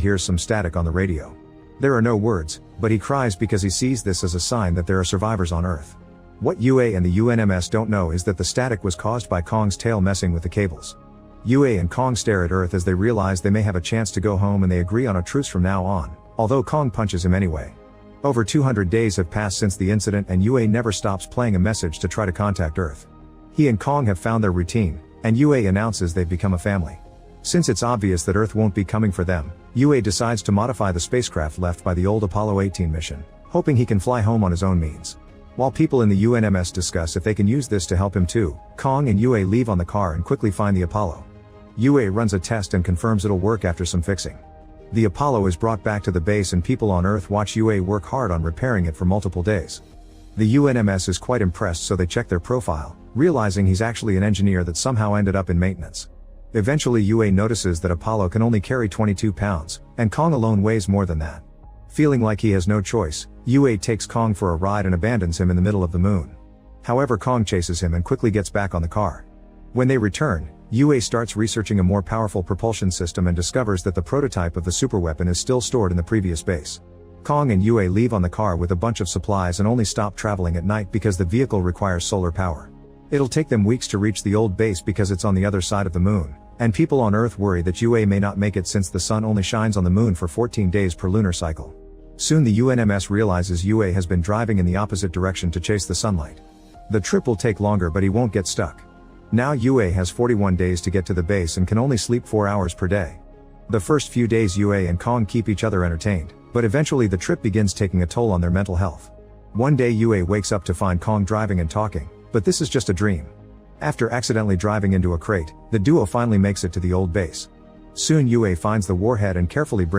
hears some static on the radio. There are no words, but he cries because he sees this as a sign that there are survivors on Earth. What Yue and the UNMS don't know is that the static was caused by Kong's tail messing with the cables. Yue and Kong stare at Earth as they realize they may have a chance to go home, and they agree on a truce from now on, although Kong punches him anyway. Over 200 days have passed since the incident, and Yue never stops playing a message to try to contact Earth. He and Kong have found their routine, and Yue announces they've become a family. Since it's obvious that Earth won't be coming for them, Yue decides to modify the spacecraft left by the old Apollo 18 mission, hoping he can fly home on his own means. While people in the UNMS discuss if they can use this to help him too, Kong and Yue leave on the car and quickly find the Apollo. Yue runs a test and confirms it'll work after some fixing. The Apollo is brought back to the base, and people on Earth watch Yue work hard on repairing it for multiple days. The UNMS is quite impressed, so they check their profile, realizing he's actually an engineer that somehow ended up in maintenance. Eventually Yue notices that Apollo can only carry 22 pounds, and Kong alone weighs more than that. Feeling like he has no choice, Yue takes Kong for a ride and abandons him in the middle of the moon. However, Kong chases him and quickly gets back on the car. When they return, Yue starts researching a more powerful propulsion system and discovers that the prototype of the superweapon is still stored in the previous base. Kong and Yue leave on the car with a bunch of supplies and only stop traveling at night because the vehicle requires solar power. It'll take them weeks to reach the old base because it's on the other side of the moon, and people on Earth worry that Yue may not make it since the sun only shines on the moon for 14 days per lunar cycle. Soon the UNMS realizes Yue has been driving in the opposite direction to chase the sunlight. The trip will take longer, but he won't get stuck. Now Yue has 41 days to get to the base and can only sleep 4 hours per day. The first few days Yue and Kong keep each other entertained, but eventually the trip begins taking a toll on their mental health. One day Yue wakes up to find Kong driving and talking, but this is just a dream. After accidentally driving into a crate, the duo finally makes it to the old base. Soon Yue finds the warhead and carefully brings